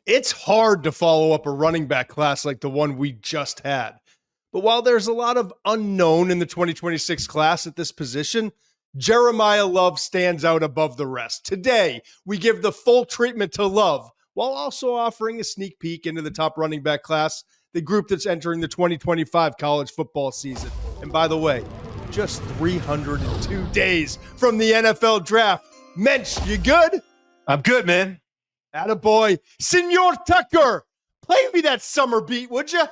It's hard to follow up a running back class like the one we just had. But while there's a lot of unknown in the 2026 class at this position, Jeremiyah Love stands out above the rest. Today, we give the full treatment to Love while also offering a sneak peek into the top running back class, the group that's entering the 2025 college football season. And by the way, just 302 days from the NFL draft. Muench, you good? I'm good, man. Attaboy. Senor Tucker, play me that summer beat, would you?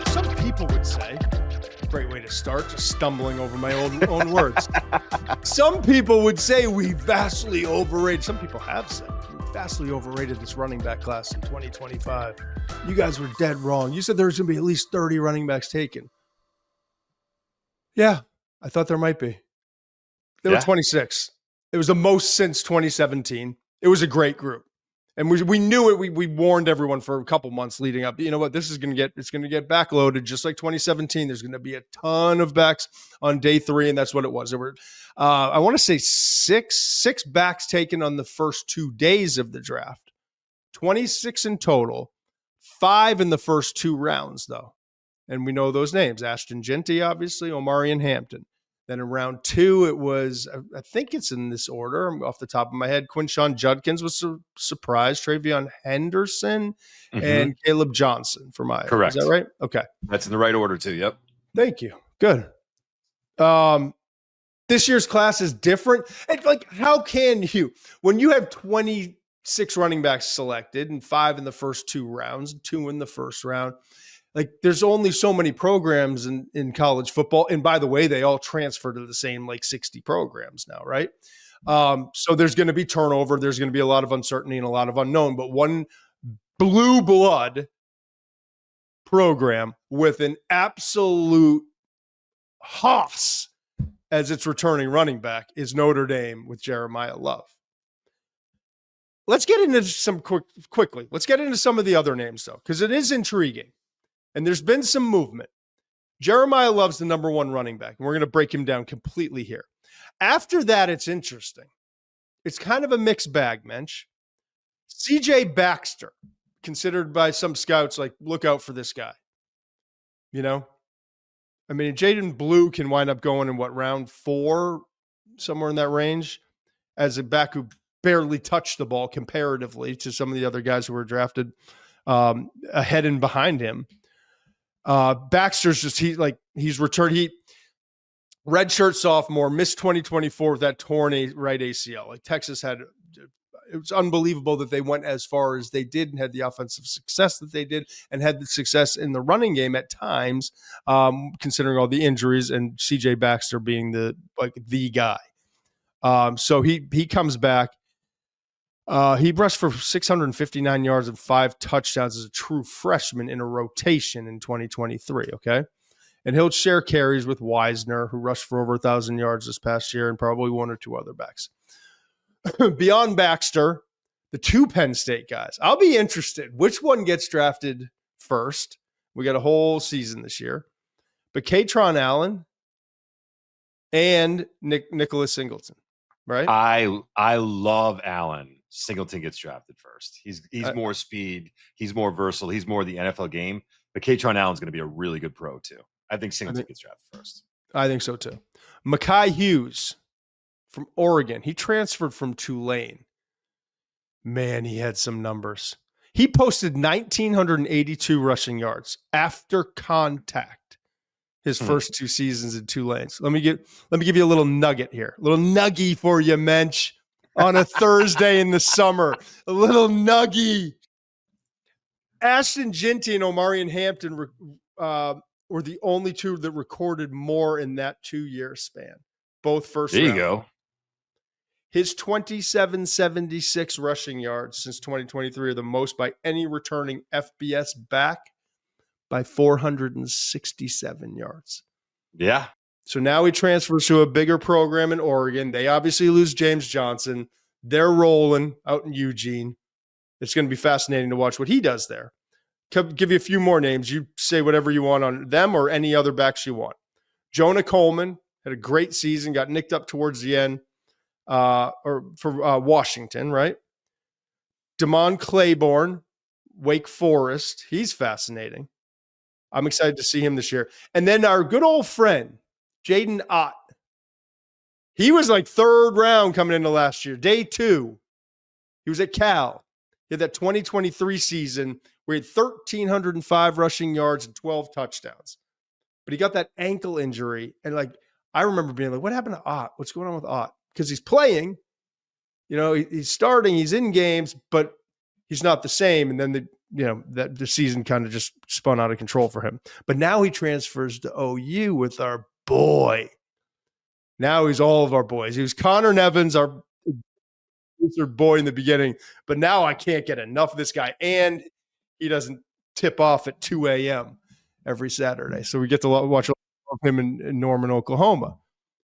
Some people would say, great way to start, just stumbling over my own words. Some people would say we vastly overrated. Some people have said we vastly overrated this running back class in 2025. You guys were dead wrong. You said there was going to be at least 30 running backs taken. Yeah, I thought there might be. There were 26. It was the most since 2017. It was a great group. And we knew it. We warned everyone for a couple months leading up. You know what? This is going to get backloaded just like 2017. There's going to be a ton of backs on day 3, and that's what it was. There were, I want to say six backs taken on the first 2 days of the draft. 26 in total, 5 in the first 2 rounds, though. And we know those names: Ashton Jeanty, obviously, Omari and Hampton. Then in round 2, it was, I think it's in this order, off the top of my head, Quinshon Judkins was a surprise, Travion Henderson, and Caleb Johnson for my. Correct. Is that right? Okay. That's in the right order, too. Yep. Thank you. Good. This year's class is different. And like, how can you, when you have 26 running backs selected and 5 in the first 2 rounds, 2 in the first round, like there's only so many programs in college football. And by the way, they all transfer to the same like 60 programs now, right? So there's going to be turnover. There's going to be a lot of uncertainty and a lot of unknown. But one blue blood program with an absolute hoss as its returning running back is Notre Dame with Jeremiyah Love. Let's get into some quickly. Let's get into some of the other names though, because it is intriguing. And there's been some movement. Jeremiyah Love's the number 1 running back, and we're going to break him down completely here. After that, it's interesting. It's kind of a mixed bag, Muench. CJ Baxter, considered by some scouts, like, look out for this guy. You know? I mean, Jaden Blue can wind up going in, round 4? Somewhere in that range, as a back who barely touched the ball comparatively to some of the other guys who were drafted ahead and behind him. Baxter's he's returned. He redshirt sophomore, missed 2024 with that torn right ACL. Like Texas it was unbelievable that they went as far as they did and had the offensive success that they did and had the success in the running game at times, considering all the injuries and CJ Baxter being the guy. So he comes back. He rushed for 659 yards and 5 touchdowns as a true freshman in a rotation in 2023, okay? And he'll share carries with Wisner, who rushed for over 1,000 yards this past year, and probably 1 or 2 other backs. Beyond Baxter, the 2 Penn State guys. I'll be interested. Which one gets drafted first? We got a whole season this year. But Katron Allen and Nicholas Singleton, right? I love Allen. Singleton gets drafted first. He's more speed. He's more versatile. He's more the NFL game. But Katron Allen's going to be a really good pro too. I think Singleton gets drafted first. I think so too. Mekhi Hughes from Oregon. He transferred from Tulane. Man, he had some numbers. He posted 1,982 rushing yards after contact his first 2 seasons in Tulane. So let me give you a little nugget here. A little nuggie for you, Muench. On a Thursday in the summer. A little nuggie. Ashton Jeanty and Omari and Hampton were the only 2 that recorded more in that 2-year span. Both first round. There you go. His 2,776 rushing yards since 2023 are the most by any returning FBS back by 467 yards. Yeah. So now he transfers to a bigger program in Oregon. They obviously lose James Johnson. They're rolling out in Eugene. It's going to be fascinating to watch what he does there. Give you a few more names. You say whatever you want on them or any other backs you want. Jonah Coleman had a great season, got nicked up towards the end for Washington, right? Damon Claiborne, Wake Forest. He's fascinating. I'm excited to see him this year. And then our good old friend, Jaden Ott. He was like third round coming into last year, day 2. He was at Cal. He had that 2023 season where he had 1,305 rushing yards and 12 touchdowns. But he got that ankle injury. And like, I remember being like, what happened to Ott? What's going on with Ott? Because he's playing, he's starting, he's in games, but he's not the same. And then the season kind of just spun out of control for him. But now he transfers to OU with our boy. Now he's all of our boys. He was Conor Nevins, our boy in the beginning, but now I can't get enough of this guy. And he doesn't tip off at 2 a.m. every Saturday. So we get to watch him in Norman, Oklahoma.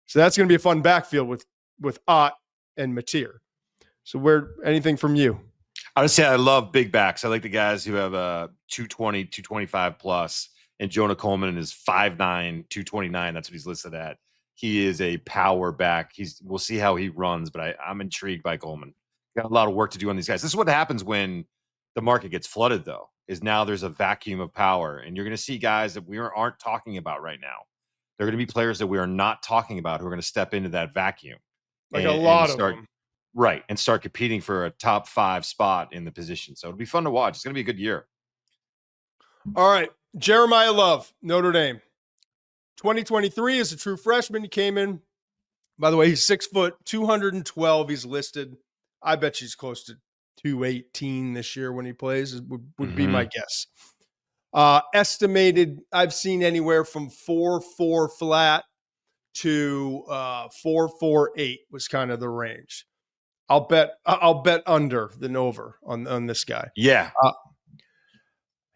So that's going to be a fun backfield with Ott and Mateer. So anything from you? I would say I love big backs. I like the guys who have 220, 225 plus. And Jonah Coleman is 5'9", 229. That's what he's listed at. He is a power back. We'll see how he runs, but I'm intrigued by Coleman. Got a lot of work to do on these guys. This is what happens when the market gets flooded, though, is now there's a vacuum of power. And you're going to see guys that we aren't talking about right now. They're going to be players that we are not talking about who are going to step into that vacuum. Like a lot of them. Right, and start competing for a top 5 spot in the position. So it'll be fun to watch. It's going to be a good year. All right. Jeremiyah Love, Notre Dame. 2023 is a true freshman. He came in. By the way, he's 6 foot, 212. He's listed. I bet he's close to 218 this year when he plays, would be my guess. Estimated, I've seen anywhere from 4.4 flat to 4.48 was kind of the range. I'll bet under than over on this guy. Yeah.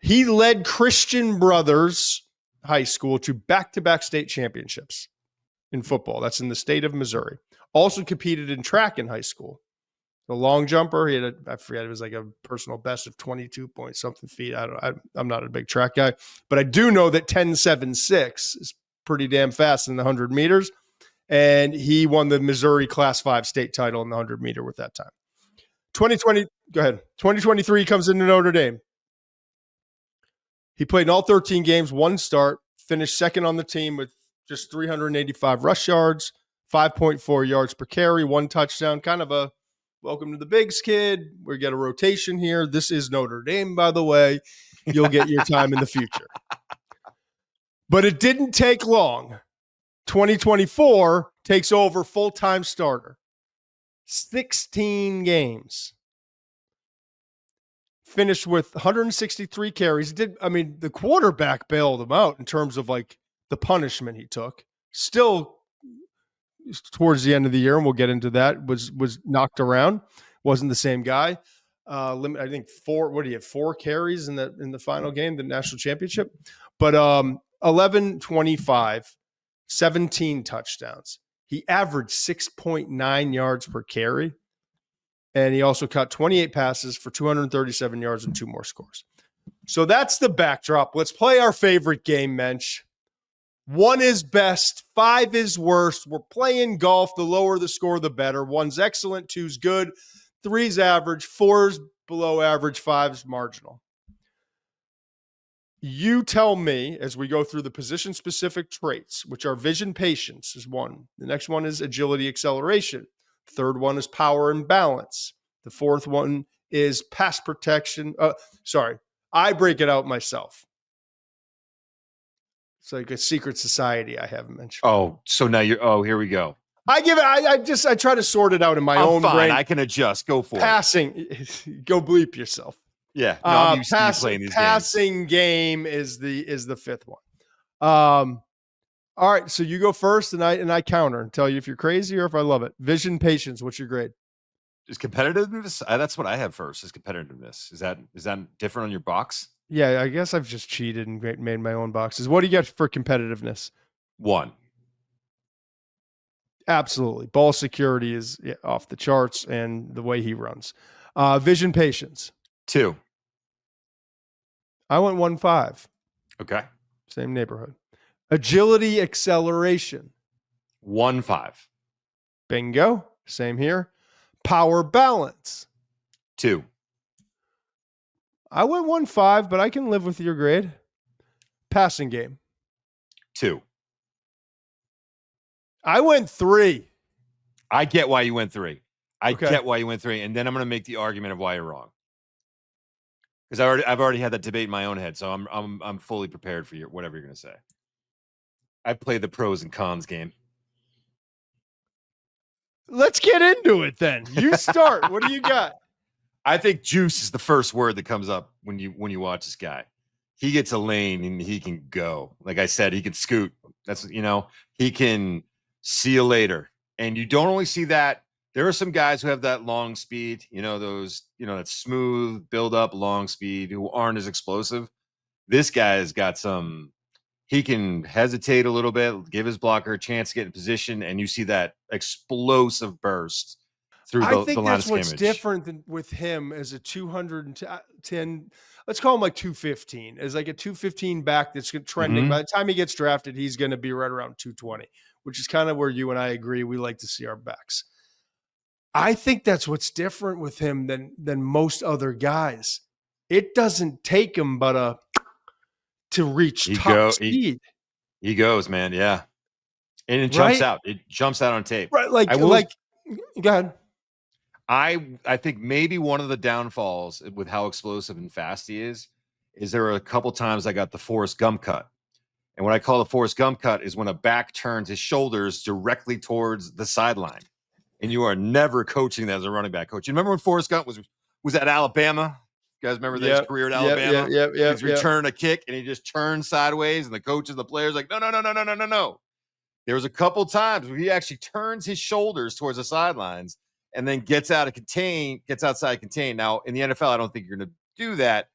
He led Christian Brothers High School to back-to-back state championships in football. That's in the state of Missouri. Also competed in track in high school. The long jumper, he had I forget, it was like a personal best of 22 point something feet. I'm not a big track guy, but I do know that 10.76 is pretty damn fast in the 100 meters. And he won the Missouri Class 5 state title in the 100 meter with that time. 2023 comes into Notre Dame. He played in all 13 games, 1 start, finished second on the team with just 385 rush yards, 5.4 yards per carry, 1 touchdown. Kind of a welcome to the Bigs kid. We get a rotation here. This is Notre Dame, by the way. You'll get your time in the future. But it didn't take long. 2024 takes over full-time starter. 16 games. Finished with 163 carries. The quarterback bailed him out in terms of like the punishment he took. Still, towards the end of the year, and we'll get into that, was knocked around. Wasn't the same guy. I think 4 carries in the final game, the national championship. But 11, 25, 17 touchdowns. He averaged 6.9 yards per carry. And he also caught 28 passes for 237 yards and 2 more scores. So that's the backdrop. Let's play our favorite game, Muench. 1 is best, 5 is worst. We're playing golf. The lower the score, the better. 1's excellent, 2's good, 3's average, 4's below average, 5's marginal. You tell me as we go through the position-specific traits, which are vision, patience is 1. The next one is agility, acceleration. The 3rd one is power and balance. The 4th one is pass protection. I break it out myself. It's like a secret society I have mentioned. Oh, so now here we go. I try to sort it out in my own brain. I can adjust. Go for it. Go bleep yourself. Yeah. No, I'm used to playing these passing game is the 5th one. All right, so you go first, and I counter and tell you if you're crazy or if I love it. Vision, patience. What's your grade? Is competitiveness? That's what I have first. Is competitiveness. Is that different on your box? Yeah, I guess I've just cheated and made my own boxes. What do you get for competitiveness? 1. Absolutely, ball security is off the charts, and the way he runs. Vision, patience. 2. I went 1.5. Okay. Same neighborhood. Agility acceleration. 1.5. Bingo. Same here. Power balance. 2. I went 1.5, but I can live with your grade. Passing game. 2. I went 3. I get why you went 3. I Okay. get why you went 3, and then I'm going to make the argument of why you're wrong. Because I've already had that debate in my own head, so I'm fully prepared for whatever you're going to say. I play the pros and cons game. Let's get into it then. You start. What do you got? I think juice is the first word that comes up when you watch this guy. He gets a lane and he can go. Like I said, he can scoot. That's he can see you later. And you don't always see that. There are some guys who have that long speed, those, that smooth build up long speed who aren't as explosive. This guy has got he can hesitate a little bit, give his blocker a chance to get in position, and you see that explosive burst through I the think line of that's what's scrimmage. different than with him as a 210. Let's call him like 215, as like a 215 back that's trending. Mhm. By the time he gets drafted, he's going to be right around 220, which is kind of where you and I agree. We like to see our backs. I think that's what's different with him than most other guys. It doesn't take him but to reach top speed. He goes, man. Yeah. And it jumps out. It jumps out on tape. Right. Go ahead. I think maybe one of the downfalls with how explosive and fast he is there are a couple times I got the Forrest Gump cut. And what I call the Forrest Gump cut is when a back turns his shoulders directly towards the sideline. And you are never coaching that as a running back coach. You remember when Forrest Gump was at Alabama? You guys remember his career at Alabama? He's returning a kick and he just turns sideways, and the coaches and the players like, no. There was a couple times where he actually turns his shoulders towards the sidelines and then gets outside contain. Now, in the NFL, I don't think you're going to do that.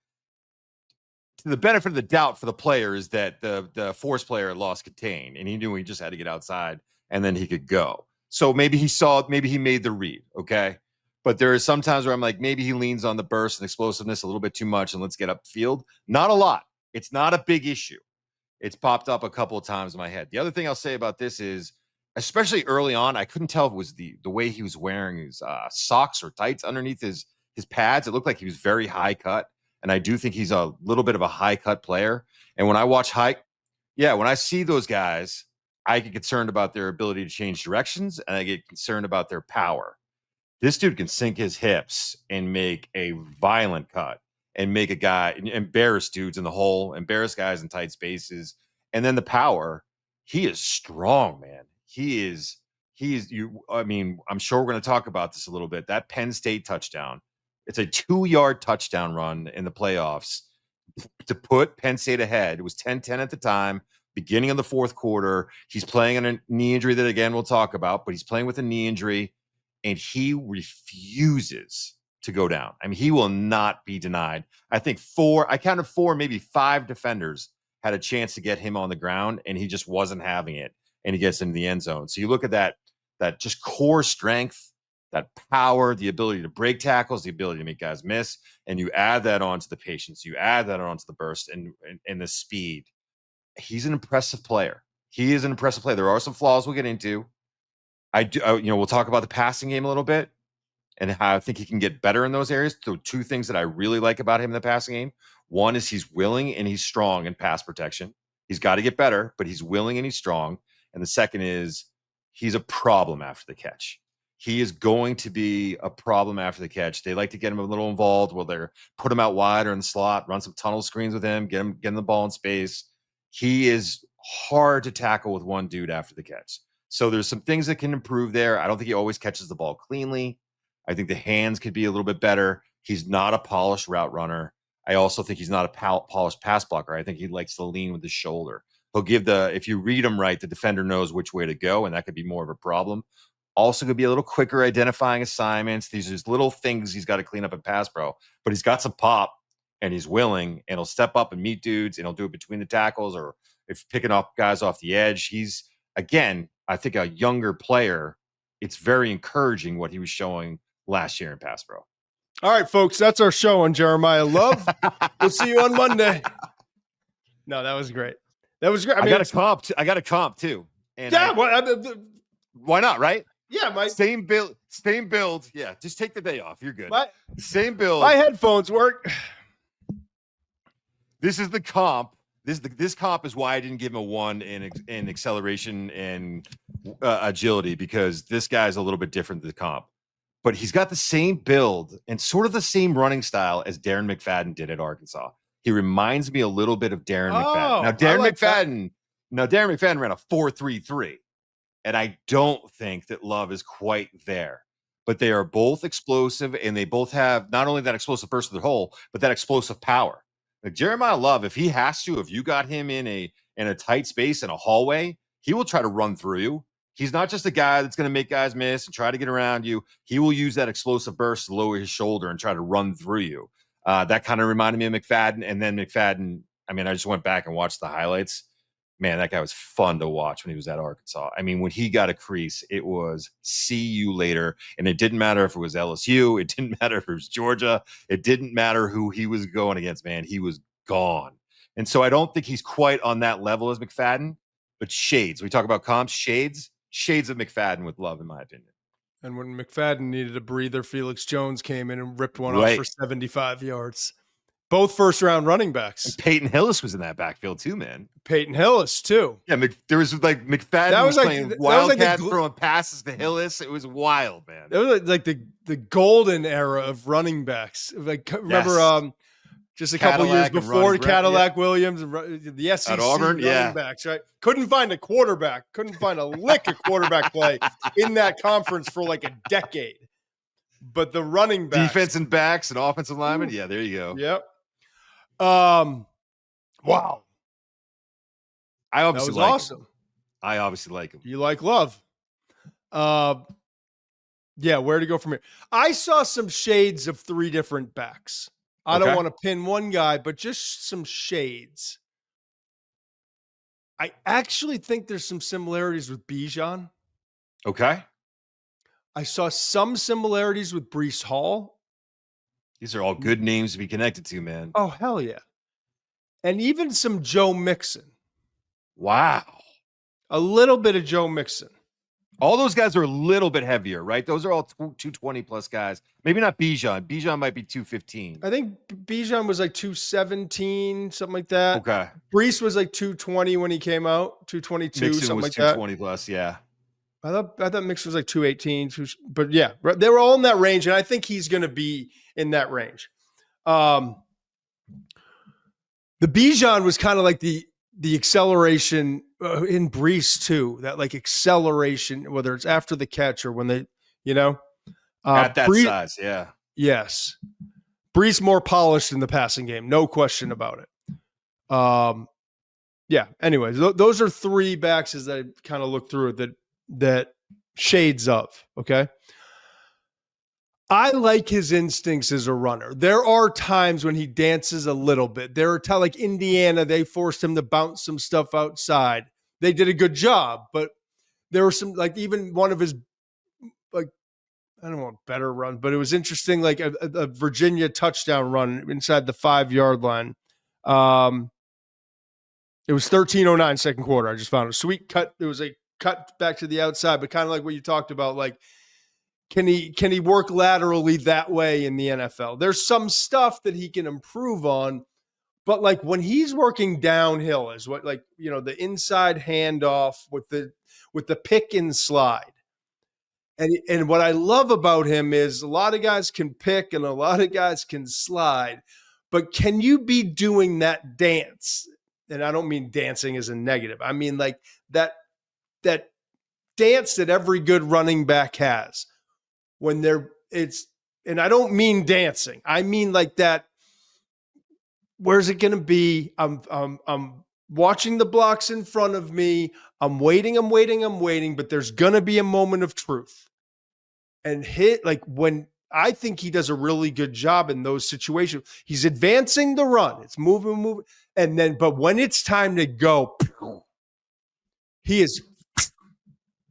To the benefit of the doubt for the player is that the force player lost contain, and he knew he just had to get outside and then he could go. So maybe he made the read, okay? But there are some times where I'm like, maybe he leans on the burst and explosiveness a little bit too much, and let's get upfield. Not a lot. It's not a big issue. It's popped up a couple of times in my head. The other thing I'll say about this is, especially early on, I couldn't tell if it was the way he was wearing his socks or tights underneath his pads. It looked like he was very high cut, and I do think he's a little bit of a high cut player. And when I see those guys, I get concerned about their ability to change directions, and I get concerned about their power. This dude can sink his hips and make a violent cut and make a guy embarrass dudes in the hole, embarrass guys in tight spaces. And then the power, he is strong, man. I'm sure we're going to talk about this a little bit. That Penn State touchdown, it's a 2-yard touchdown run in the playoffs to put Penn State ahead. It was 10-10 at the time, beginning of the fourth quarter. He's playing on a knee injury that, again, we'll talk about, but he's playing with a knee injury, and he refuses to go down. I mean, he will not be denied. I counted 4, maybe 5 defenders had a chance to get him on the ground, and he just wasn't having it, and he gets into the end zone. So you look at that just core strength, that power, the ability to break tackles, the ability to make guys miss, and you add that onto the patience, you add that onto the burst and the speed. He's an impressive player. He is an impressive player. There are some flaws we'll get into. We'll talk about the passing game a little bit and how I think he can get better in those areas. So 2 things that I really like about him in the passing game. One is he's willing and he's strong in pass protection. He's got to get better, but he's willing and he's strong. And the second is he's a problem after the catch. He is going to be a problem after the catch. They like to get him a little involved where they put him out wide or in the slot, run some tunnel screens with him, get him the ball in space. He is hard to tackle with one dude after the catch. So there's some things that can improve there. I don't think he always catches the ball cleanly. I think the hands could be a little bit better. He's not a polished route runner. I also think he's not a polished pass blocker. I think he likes to lean with his shoulder. He'll if you read him right, the defender knows which way to go, and that could be more of a problem. Also could be a little quicker identifying assignments. These are just little things he's got to clean up in pass pro, but he's got some pop and he's willing, and he'll step up and meet dudes, and he'll do it between the tackles or if picking off guys off the edge. He's, again, I think a younger player. It's very encouraging what he was showing last year in pass pro. All right, folks, that's our show on Jeremiyah Love. We'll see you on Monday. No, that was great. That was great. I got a comp too. And yeah, why not? Right? Yeah, same build. Yeah, just take the day off. You're good. Same build. My headphones work. This is the comp. This comp is why I didn't give him a 1 in acceleration and agility, because this guy's a little bit different than the comp. But he's got the same build and sort of the same running style as Darren McFadden did at Arkansas. He reminds me a little bit of Darren McFadden. Now, Darren McFadden ran a 4.33, and I don't think that Love is quite there. But they are both explosive, and they both have not only that explosive burst to the hole, but that explosive power. Like Jeremiyah Love, if he has to, if you got him in a tight space in a hallway, he will try to run through you. He's not just a guy that's going to make guys miss and try to get around you. He will use that explosive burst to lower his shoulder and try to run through you. That kind of reminded me of McFadden. And then McFadden, I mean, I just went back and watched the highlights. Man, that guy was fun to watch when he was at Arkansas. I mean, when he got a crease, it was see you later. And it didn't matter if it was LSU. It didn't matter if it was Georgia. It didn't matter who he was going against, man. He was gone. And so I don't think he's quite on that level as McFadden, but shades. We talk about comps, shades of McFadden with Love, in my opinion. And when McFadden needed a breather, Felix Jones came in and ripped one off for 75 yards. Both first-round running backs. And Peyton Hillis was in that backfield too, man. Peyton Hillis too. Yeah, there was like McFadden was playing wildcat, throwing passes to Hillis. It was wild, man. It was like the golden era of running backs. Like remember, just a couple years before Cadillac Williams and the SEC Auburn, running backs, right? Couldn't find a quarterback. Couldn't find a lick of quarterback play in that conference for like a decade. But the running backs, defense and backs and offensive linemen, yeah, there you go. Yep. Wow. I obviously like awesome. Him. I obviously like him. You like Love. Yeah, where to go from here? I saw some shades of 3 different backs. I don't want to pin one guy, but just some shades. I actually think there's some similarities with Bijan. Okay. I saw some similarities with Breece Hall. These are all good names to be connected to, man. Oh, hell yeah. And even some Joe Mixon. Wow. A little bit of Joe Mixon. All those guys are a little bit heavier, right? Those are all 220 plus guys. Maybe not Bijan. Bijan might be 215. I think Bijan was like 217, something like that. Okay. Breece was like 220 when he came out, 222, Mixon something was like 220 plus, yeah. I thought Mixon was like 218, but yeah, they were all in that range, and I think he's going to be in that range. The Bijan was kind of like the acceleration in Breece too, that like acceleration, whether it's after the catch or when they, at that size. Yeah. Yes. Breece more polished in the passing game. No question about it. Yeah. Anyways, those are 3 backs that I kind of looked through that shades of. Okay. I like his instincts as a runner. There are times when he dances a little bit. There are times like Indiana, they forced him to bounce some stuff outside. They did a good job, but there were some, like even one of his, like, I don't want better run, but it was interesting, like a Virginia touchdown run inside the 5-yard line. It was 13:09 second quarter. I just found a sweet cut. It was a cut back to the outside, but kind of like what you talked about, like, can he work laterally that way in the NFL? There's some stuff that he can improve on, but like when he's working downhill is what, like, the inside handoff with the pick and slide. And what I love about him is a lot of guys can pick and a lot of guys can slide, but can you be doing that dance? And I don't mean dancing as a negative. I mean like that dance that every good running back has. When and I don't mean dancing. I mean like that. Where's it going to be? I'm watching the blocks in front of me. I'm waiting, but there's going to be a moment of truth. And when I think he does a really good job in those situations, he's advancing the run. It's moving. But when it's time to go, he is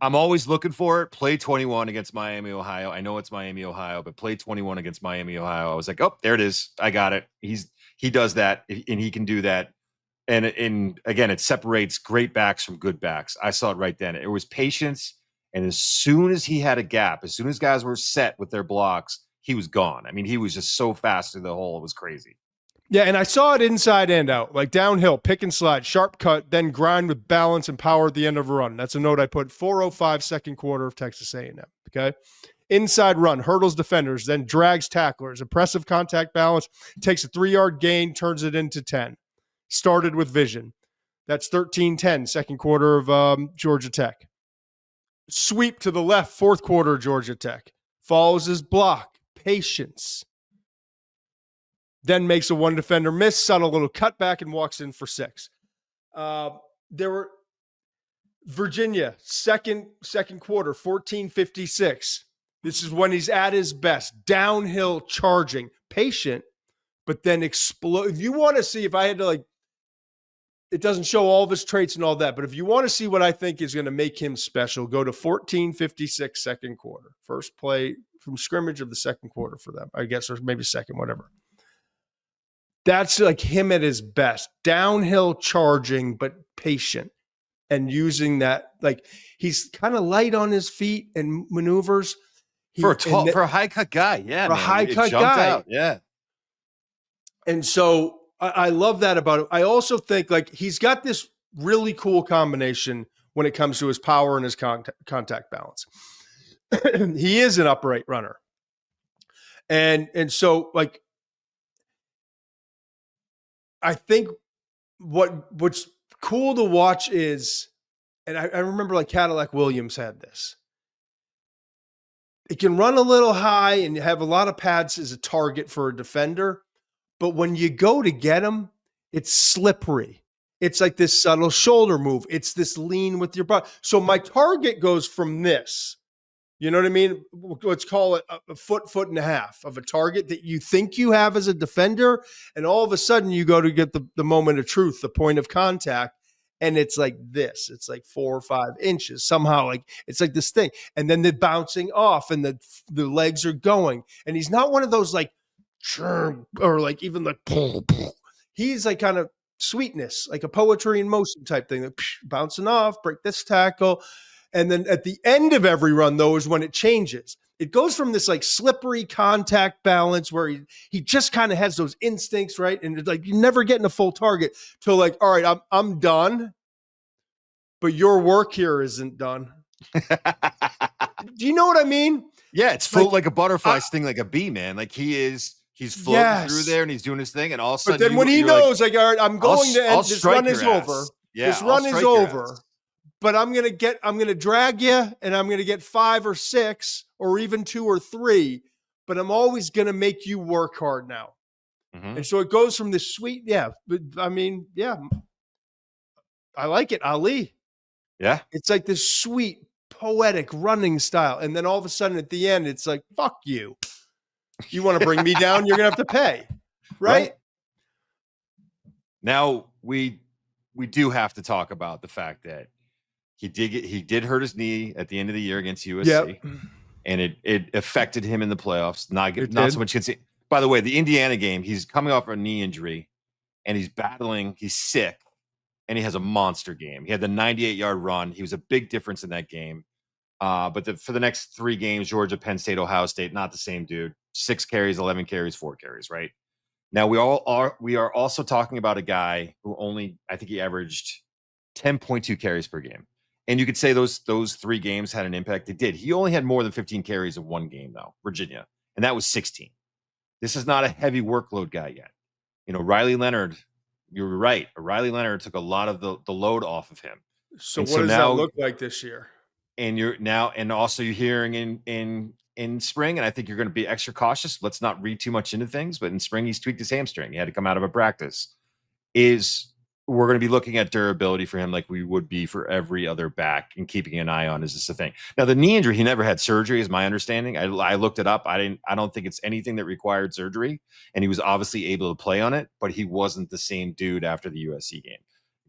I'm always looking for it. Play 21 against Miami, Ohio. I know it's Miami, Ohio, but play 21 against Miami, Ohio. I was like, oh, there it is. I got it. He does that, and he can do that. And again, it separates great backs from good backs. I saw it right then. It was patience, and as soon as he had a gap, as soon as guys were set with their blocks, he was gone. I mean, he was just so fast through the hole. It was crazy. Yeah, and I saw it inside and out, like downhill, pick and slide, sharp cut, then grind with balance and power at the end of a run. That's a note I put. 4:05 second quarter of Texas A&M. Okay, inside run, hurdles defenders, then drags tacklers. Impressive contact balance, takes a 3-yard gain, turns it into 10. Started with vision. That's 13-10 second quarter of Georgia Tech. Sweep to the left, fourth quarter Georgia Tech. Follows his block, patience. Then makes a one defender miss, subtle little cutback, and walks in for 6. There were Virginia, second quarter, 14:56. This is when he's at his best. Downhill charging, patient, but then explode. If you want to see, if I had to it doesn't show all of his traits and all that, but if you want to see what I think is going to make him special, go to 14:56 second quarter. First play from scrimmage of the second quarter for them, I guess, or maybe second, whatever. That's like him at his best. Downhill charging, but patient and using that. Like he's kind of light on his feet and maneuvers. For a high cut guy. Yeah. For a high cut guy. Out. Yeah. And so I love that about him. I also think like he's got this really cool combination when it comes to his power and his contact balance. He is an upright runner. And so like, I think what's cool to watch is, and I remember like Cadillac Williams had this. It can run a little high and have a lot of pads as a target for a defender. But when you go to get him, it's slippery. It's like this subtle shoulder move. It's this lean with your body. So my target goes from this. You know what I mean? Let's call it a foot and a half of a target that you think you have as a defender. And all of a sudden you go to get the moment of truth, the point of contact. And it's like this. It's like 4 or 5 inches. Somehow like it's like this thing. And then they're bouncing off and the legs are going. And he's not one of those like or like even like he's like kind of sweetness, like a poetry in motion type thing. Like, bouncing off, break this tackle. And then at the end of every run, though, is when it changes. It goes from this like slippery contact balance where he just kind of has those instincts, right? And it's like you're never getting a full target to like, all right, I'm done, but your work here isn't done. Do you know what I mean? Yeah, it's full like a butterfly sting, like a bee, man. Like he's floating through there and he's doing his thing, and all of a sudden, but then when he knows, like, all right, I'm going to end. This run is over. Yeah, this run is over. But I'm going to drag you and I'm going to get 5 or 6 or even 2 or 3, but I'm always going to make you work hard now. Mm-hmm. And so it goes from this sweet, but I mean, I like it. Ali. Yeah. It's like this sweet, poetic running style. And then all of a sudden at the end, it's like, fuck you. You want to bring me down? You're going to have to pay. Right? Now we do have to talk about the fact that he did hurt his knee at the end of the year against USC, and it affected him in the playoffs. Not so much against. By the way, the Indiana game, he's coming off a knee injury, and he's battling. He's sick, and he has a monster game. He had the 98-yard run. He was a big difference in that game. But for the next 3 games, Georgia, Penn State, Ohio State, not the same dude. 6 carries, 11 carries, 4 carries. Right now, we are also talking about a guy who I think he averaged 10.2 carries per game. And you could say those 3 games had an impact. They did. He only had more than 15 carries in one game, though, Virginia. And that was 16. This is not a heavy workload guy yet. You know, Riley Leonard, you're right. Riley Leonard took a lot of the load off of him. So what does that look like this year? And also you're hearing in spring, and I think you're going to be extra cautious. Let's not read too much into things, but in spring, he's tweaked his hamstring. He had to come out of a practice. We're going to be looking at durability for him like we would be for every other back and keeping an eye on, is this a thing? Now, the knee injury, he never had surgery, is my understanding. I looked it up. I don't think it's anything that required surgery, and he was obviously able to play on it, but he wasn't the same dude after the USC game.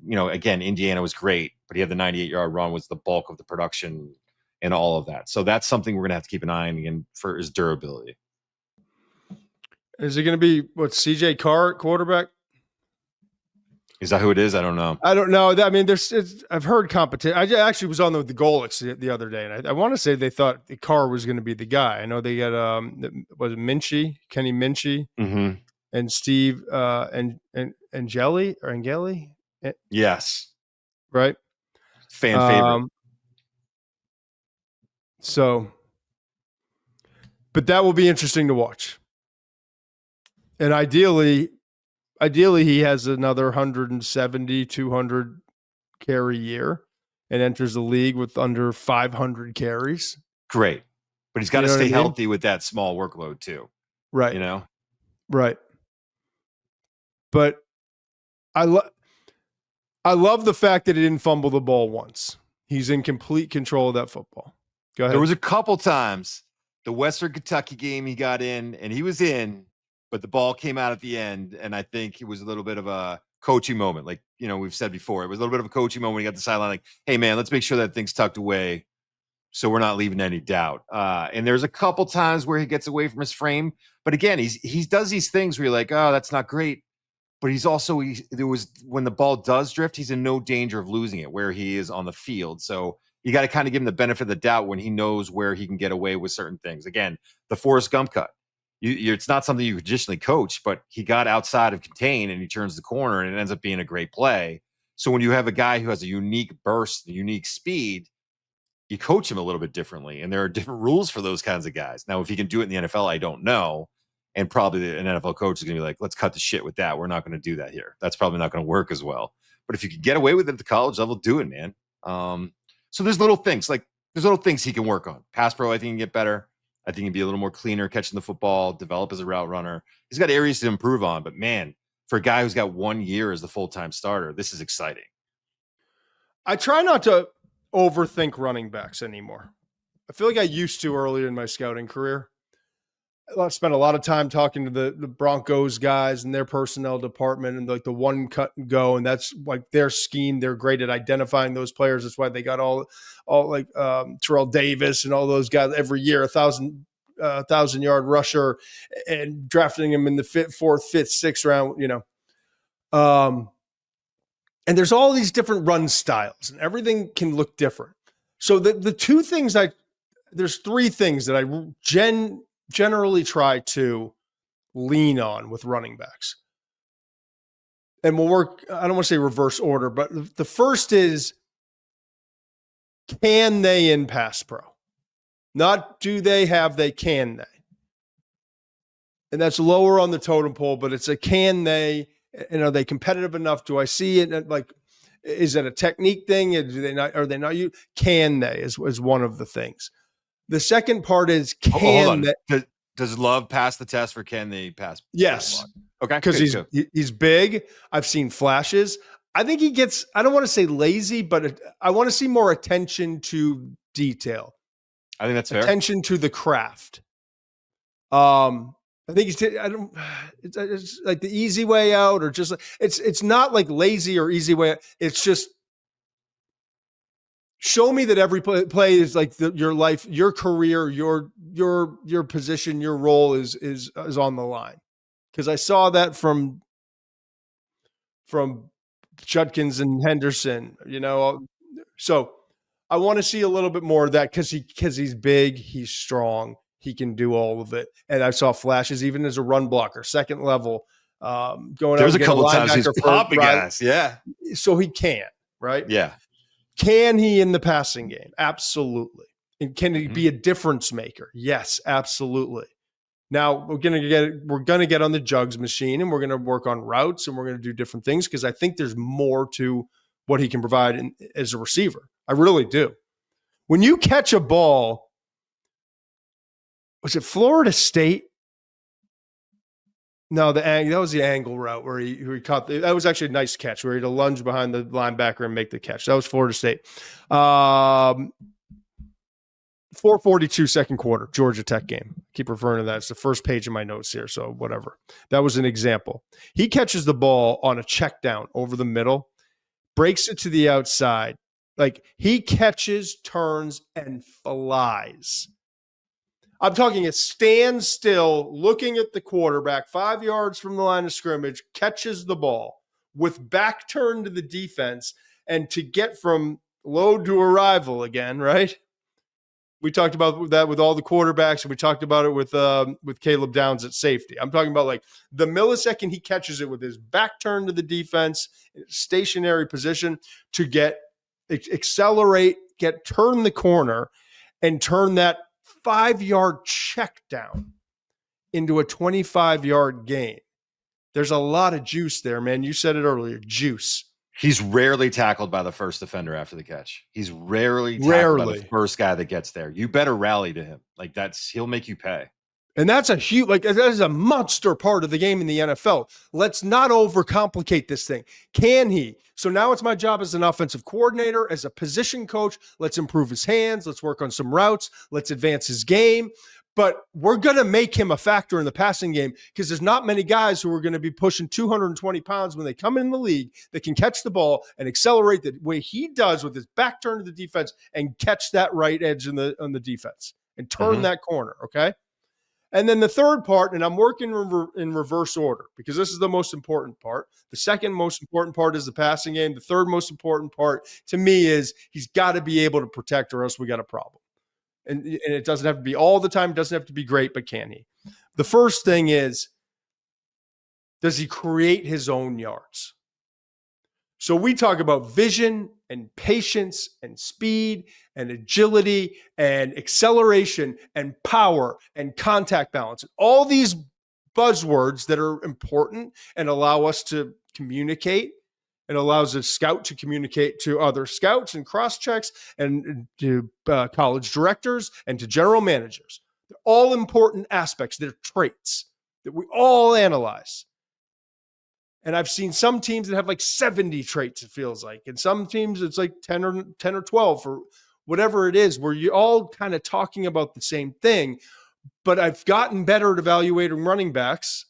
again, Indiana was great, but he had the 98-yard run was the bulk of the production and all of that. So that's something we're going to have to keep an eye on again for his durability. Is it going to be CJ Carr at quarterback? Is that who it is? I don't know. I don't know. I mean, I've heard competition. I actually was on the Golics the other day, and I want to say they thought Carr was going to be the guy. I know they got was it Kenny Minchie, and Steve and Angeli or Angeli. Yes, right. Fan favorite. So, but that will be interesting to watch. And ideally he has another 170, 200 carry year and enters the league with under 500 carries. Great. But he's got to stay healthy with that small workload too. Right. Right. But I love the fact that he didn't fumble the ball once. He's in complete control of that football. Go ahead. There was a couple times, the Western Kentucky game he got in, and he was in, but the ball came out at the end, and I think it was a little bit of a coaching moment. Like, we've said before, it was a little bit of a coaching moment when he got the sideline, like, hey, man, let's make sure that thing's tucked away so we're not leaving any doubt. And there's a couple times where he gets away from his frame. But again, he does these things where you're like, oh, that's not great. But he's also, when the ball does drift, he's in no danger of losing it where he is on the field. So you got to kind of give him the benefit of the doubt when he knows where he can get away with certain things. Again, the Forrest Gump cut. It's not something you traditionally coach, but he got outside of contain and he turns the corner and it ends up being a great play. So when you have a guy who has a unique burst, a unique speed, you coach him a little bit differently. And there are different rules for those kinds of guys. Now, if he can do it in the NFL, I don't know. And probably an NFL coach is going to be like, let's cut the shit with that. We're not going to do that here. That's probably not going to work as well. But if you could get away with it at the college level, do it, man. So there's little things he can work on. Pass pro, I think, can get better. I think he can be a little more cleaner catching the football, develop as a route runner. He's got areas to improve on. But, man, for a guy who's got 1 year as the full-time starter, this is exciting. I try not to overthink running backs anymore. I feel like I used to earlier in my scouting career. I spent a lot of time talking to the Broncos guys and their personnel department and like the one cut and go. And that's like their scheme. They're great at identifying those players. That's why they got all like Terrell Davis and all those guys every year, 1,000-yard rusher and drafting him in the fourth, fifth, sixth round, and there's all these different run styles and everything can look different. So the two things there's three things that I generally try to lean on with running backs. And we'll work, I don't want to say reverse order, but the first is, can they in pass pro? Not do they can they? And that's lower on the totem pole, but it's a can they, and are they competitive enough? Do I see it? Like, is it a technique thing? Are they not you? Can they is one of the things. The second part is, does Love pass the test for can they pass? Yes. Okay. Because he's big. I've seen flashes. I think he gets, I don't want to say lazy, but I want to see more attention to detail. I think that's fair. Attention to the craft. I think it's like the easy way out, or just it's not like lazy or easy way out. It's just show me that every play is like your life, your career, your position, your role is on the line. Because I saw that from Judkins and Henderson, So I want to see a little bit more of that because he's big, he's strong, he can do all of it. And I saw flashes even as a run blocker, second level, going. There's a couple times he's popping guys, yeah. So he can, right? Yeah. Can he in the passing game? Absolutely. And can he be a difference maker? Yes, absolutely. Now we're gonna get on the jugs machine and we're gonna work on routes and we're gonna do different things because I think there's more to what he can provide as a receiver. I really do. When you catch a ball, was it Florida State? No, that was the angle route where he caught. That was actually a nice catch where he had to lunge behind the linebacker and make the catch. That was Florida State. 4:42 second quarter, Georgia Tech game. I keep referring to that. It's the first page of my notes here, so whatever. That was an example. He catches the ball on a check down over the middle, breaks it to the outside. Like, he catches, turns, and flies. I'm talking a standstill, looking at the quarterback 5 yards from the line of scrimmage, catches the ball with back turned to the defense, and to get from load to arrival again, right? We talked about that with all the quarterbacks, and we talked about it with Caleb Downs at safety. I'm talking about like the millisecond he catches it with his back turned to the defense, stationary position, to get accelerate, turn the corner, and turn that 5-yard check down into a 25-yard gain. There's a lot of juice there, man. You said it earlier, juice. He's rarely tackled by the first defender after the catch. He's rarely tackled by the first guy that gets there. You better rally to him. Like, he'll make you pay. And that's a huge, like, that is a monster part of the game in the NFL. Let's not overcomplicate this thing. Can he? So now it's my job as an offensive coordinator, as a position coach. Let's improve his hands. Let's work on some routes. Let's advance his game. But we're going to make him a factor in the passing game, because there's not many guys who are going to be pushing 220 pounds when they come in the league that can catch the ball and accelerate the way he does with his back turn to the defense and catch that right edge on the defense and turn that corner, okay? And then the third part, and I'm working in reverse order because this is the most important part. The second most important part is the passing game. The third most important part to me is he's got to be able to protect, or else we got a problem. And it doesn't have to be all the time. It doesn't have to be great, but can he? The first thing is, does he create his own yards? So we talk about vision and patience and speed and agility and acceleration and power and contact balance. All these buzzwords that are important and allow us to communicate. It allows a scout to communicate to other scouts and cross-checks and to college directors and to general managers. They're all important aspects. They're traits that we all analyze. And I've seen some teams that have like 70 traits, it feels like. And some teams it's like 10 or 12 or whatever it is, where you're all kind of talking about the same thing. But I've gotten better at evaluating running backs.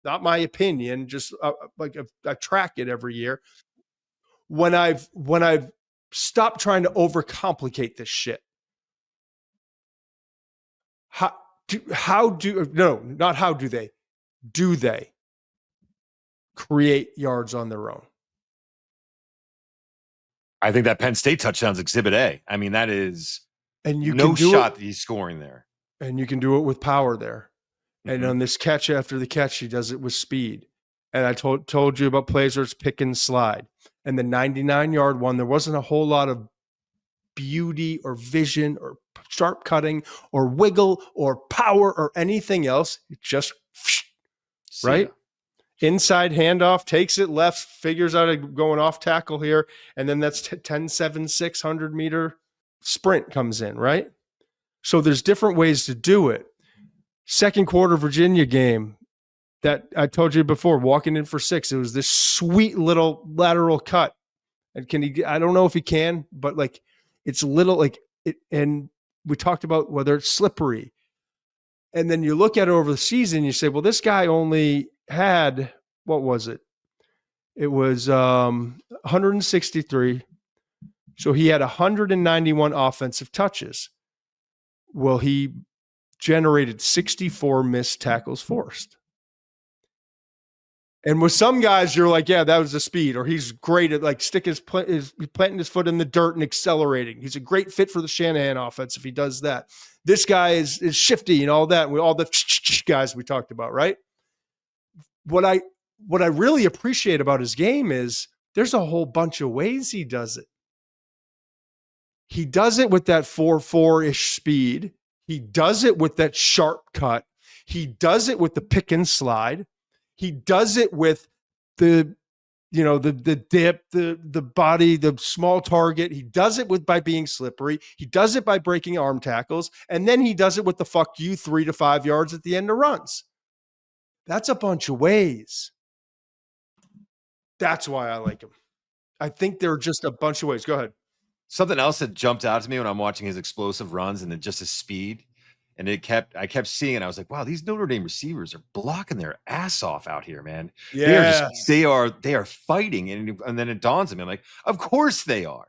Not my opinion, just I track it every year. When I've stopped trying to overcomplicate this shit. Do they create yards on their own? I think that Penn State touchdown's exhibit A. I mean, that is no shot that he's scoring there. And you can do it with power there. And on this catch after the catch, he does it with speed. And I told you about plays where it's pick and slide. And the 99-yard one, there wasn't a whole lot of beauty or vision or sharp cutting or wiggle or power or anything else. It just, right? Inside handoff, takes it left, figures out a going off tackle here. And then that's 10-7, 600-meter sprint comes in, right? So there's different ways to do it. Second quarter Virginia game that I told you before, walking in for 6, it was this sweet little lateral cut. And can he, I don't know if he can, but like it's little like it, and we talked about whether it's slippery. And then you look at it over the season, you say, well, this guy only had, what was it? It was 163. So he had 191 offensive touches. Well, he generated 64 missed tackles forced. And with some guys, you're like, yeah, that was the speed, or he's great at like planting his foot in the dirt and accelerating. He's a great fit for the Shanahan offense if he does that. This guy is shifty and all that. And all the guys we talked about, right? What I really appreciate about his game is there's a whole bunch of ways he does it. He does it with that 4.4-ish speed. He does it with that sharp cut. He does it with the pick and slide. He does it with the dip, the body, the small target. He does it by being slippery. He does it by breaking arm tackles. And then he does it with the fuck you 3 to 5 yards at the end of runs. That's a bunch of ways. That's why I like him. I think there are just a bunch of ways. Go ahead. Something else that jumped out to me when I'm watching his explosive runs and then just his speed And I kept seeing it. I was like, wow, these Notre Dame receivers are blocking their ass off out here, man. Yeah. They are fighting. And then it dawns on me. I'm like, of course they are.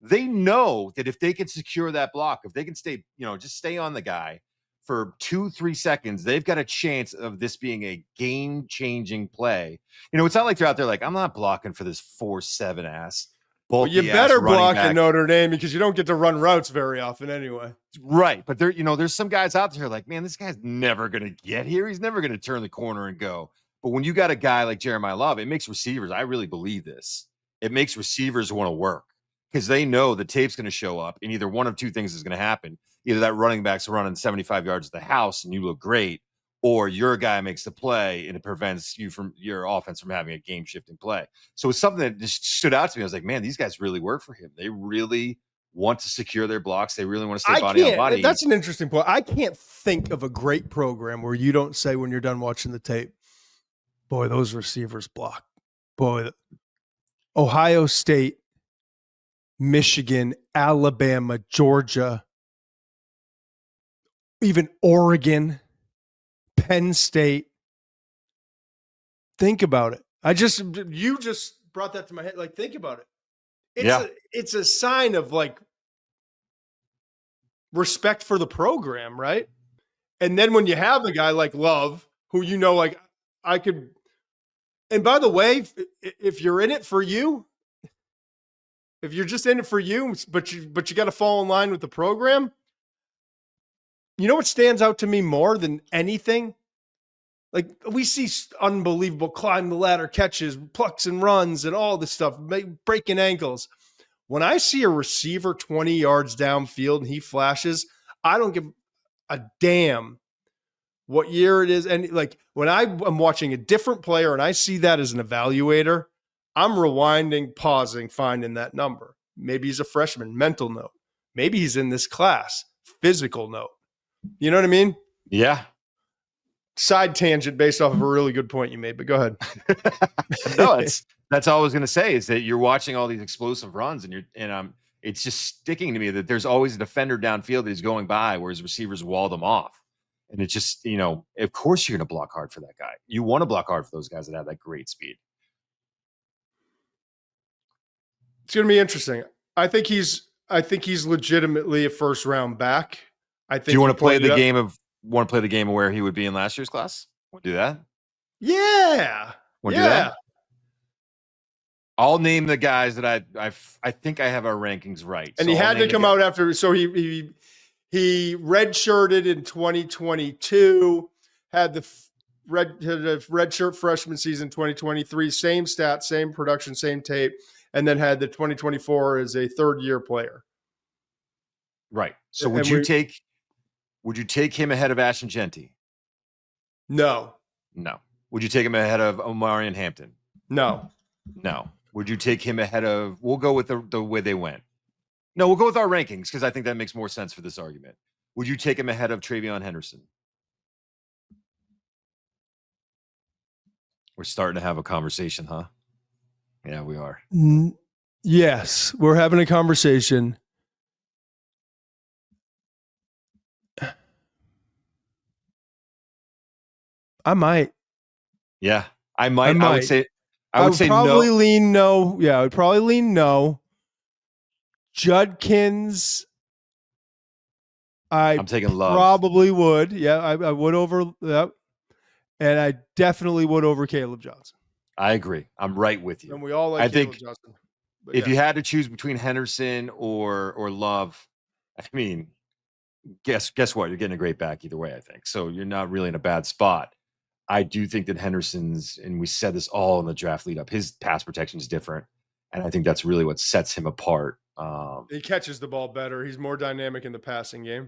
They know that if they can secure that block, if they can stay, just stay on the guy for 2-3 seconds, they've got a chance of this being a game-changing play. It's not like they're out there like, I'm not blocking for this 4-7 ass. Well, you better block in Notre Dame because you don't get to run routes very often anyway. Right. But there's some guys out there like, man, this guy's never going to get here. He's never going to turn the corner and go. But when you got a guy like Jeremiyah Love, it makes receivers, I really believe this, it makes receivers want to work because they know the tape's going to show up and either one of two things is going to happen. Either that running back's running 75 yards at the house and you look great, or your guy makes the play and it prevents your offense from having a game-shifting play. So it's something that just stood out to me. I was like, man, these guys really work for him. They really want to secure their blocks. They really want to stay body on body. That's an interesting point. I can't think of a great program where you don't say when you're done watching the tape, boy, those receivers block. Boy, Ohio State, Michigan, Alabama, Georgia, even Oregon, Penn State. Think about it. You just brought that to my head. Like, think about it. It's a sign of like respect for the program, right? And then when you have a guy like Love, who like I could. And by the way, if you're in it for you, if you're just in it for you, but you got to fall in line with the program. You know what stands out to me more than anything? Like we see unbelievable climb the ladder catches, plucks and runs and all this stuff, breaking ankles. When I see a receiver 20 yards downfield and he flashes, I don't give a damn what year it is. And like when I'm watching a different player and I see that as an evaluator, I'm rewinding, pausing, finding that number. Maybe he's a freshman, mental note. Maybe he's in this class, physical note. You know what I mean? Yeah. Side tangent based off of a really good point you made, but go ahead. No, that's all I was going to say is that you're watching all these explosive runs and it's just sticking to me that there's always a defender downfield that he's going by where his receivers wall them off. And it's just, of course you're going to block hard for that guy. You want to block hard for those guys that have that great speed. It's going to be interesting. I think he's legitimately a first round back. I think. Do you want to play the game of where he would be in last year's class? Want to do that? Yeah. Want to do that? I'll name the guys that I think I have our rankings right. And so he had to come out after. So he redshirted in 2022. Had the redshirt freshman season 2023. Same stats, same production, same tape, and then had the 2024 as a third-year player. Right. So would you take him ahead of Ashton Genty? No. Would you take him ahead of Omarion Hampton? No. Would you take him ahead of? We'll go with the way they went. No, we'll go with our rankings because I think that makes more sense for this argument. Would you take him ahead of Travion Henderson? We're starting to have a conversation, huh? Yeah, we are. Yes, we're having a conversation. I might. Yeah, I might. I would say. I would say probably no. Lean no. Yeah, I would probably lean no. Judkins. I'm taking Love. Probably would. Yeah, I would over that. And I definitely would over Caleb Johnson. I agree. I'm right with you. And we all like Caleb Johnson. If you had to choose between Henderson or Love, I mean, guess what? You're getting a great back either way, I think. So you're not really in a bad spot. I do think that Henderson's, and we said this all in the draft lead up, his pass protection is different. And I think that's really what sets him apart. He catches the ball better. He's more dynamic in the passing game.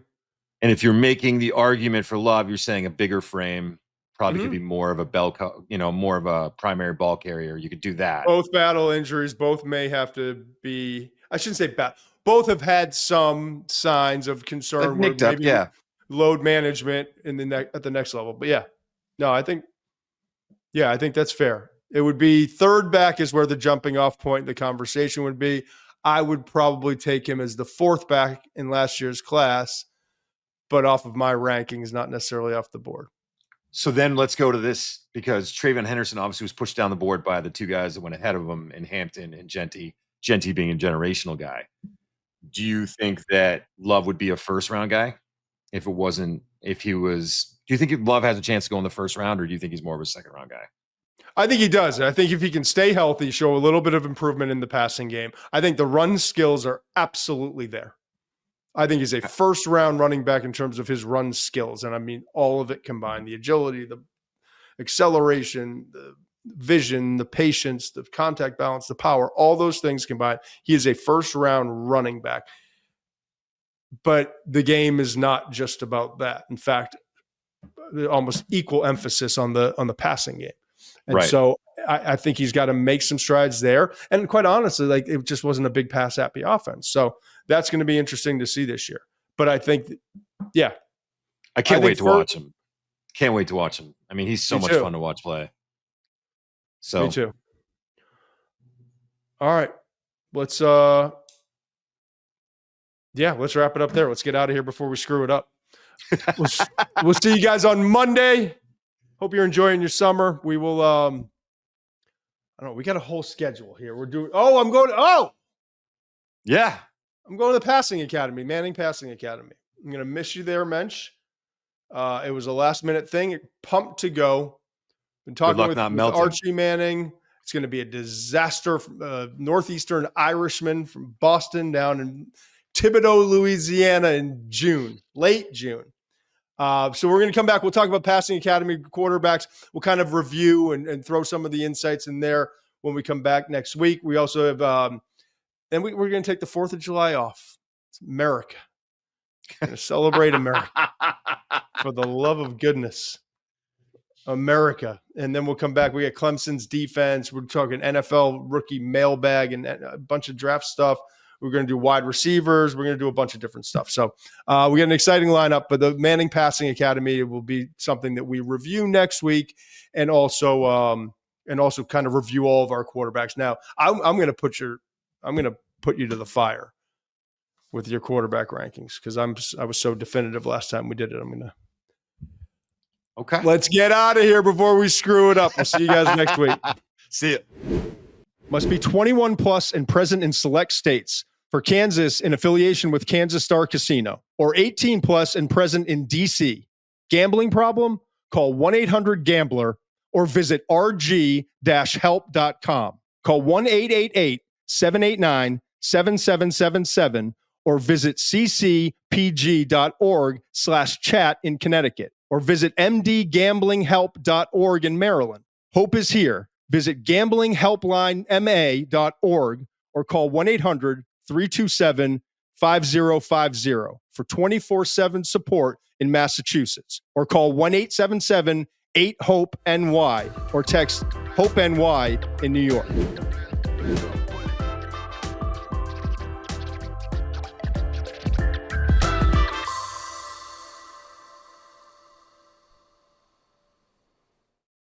And if you're making the argument for Love, you're saying a bigger frame probably could be more of a more of a primary ball carrier. You could do that. Both battle injuries. Both may have to be, I shouldn't say bad. Both have had some signs of concern with maybe load management at the next level. But yeah, no, I think that's fair. It would be third back is where the jumping off point in the conversation would be. I would probably take him as the fourth back in last year's class. but off of my rankings, not necessarily off the board. So then let's go to this, because Trayvon Henderson obviously was pushed down the board by the two guys that went ahead of him in Hampton and Genty being a generational guy. Do you think that Love would be a first round guy do you think Love has a chance to go in the first round, or do you think he's more of a second round guy? I think he does. I think if he can stay healthy, show a little bit of improvement in the passing game, I think the run skills are absolutely there. I think he's a first round running back in terms of his run skills. And I mean, all of it combined, the agility, the acceleration, the vision, the patience, the contact balance, the power, all those things combined. He is a first round running back. But the game is not just about that. In fact, almost equal emphasis on the passing game. And right. So I think he's got to make some strides there. And quite honestly, like, it just wasn't a big pass happy offense. So that's going to be interesting to see this year. But I think, yeah. I can't wait to watch him. Can't wait to watch him. I mean, he's so much fun to watch play. So me too. All right. Let's wrap it up there. Let's get out of here before we screw it up. We'll see you guys on Monday. Hope you're enjoying your summer. We will, I don't know. We got a whole schedule here. I'm going to the Passing Academy, Manning Passing Academy. I'm going to miss you there, Muench. It was a last minute thing. Pumped to go. Been talking with Archie Manning. It's going to be a disaster. Northeastern Irishman from Boston down in Thibodaux, Louisiana in June, late June. So we're going to come back. We'll talk about Passing Academy quarterbacks. We'll kind of review and throw some of the insights in there when we come back next week. We also have, then we're going to take the 4th of July off. It's America. We're going to celebrate America. For the love of goodness. America. And then we'll come back. We got Clemson's defense. We're talking NFL rookie mailbag and a bunch of draft stuff. We're going to do wide receivers. We're going to do a bunch of different stuff. So we got an exciting lineup, but the Manning Passing Academy will be something that we review next week, and also kind of review all of our quarterbacks. Now, I'm going to put you to the fire with your quarterback rankings, because I was so definitive last time we did it. Okay. Let's get out of here before we screw it up. We'll see you guys next week. See ya. Must be 21 plus and present in select states. For Kansas, in affiliation with Kansas Star Casino, or 18 plus and present in DC. Gambling problem? Call 1-800-GAMBLER or visit rg-help.com. Call 1-888-789-7777 or visit ccpg.org/chat in Connecticut, or visit mdgamblinghelp.org in Maryland. Hope is here. Visit gamblinghelplinema.org or call 1-800-327-5050 for 24/7 support in Massachusetts, or call 1-877-8-HOPE-NY or text HOPE-NY in New York.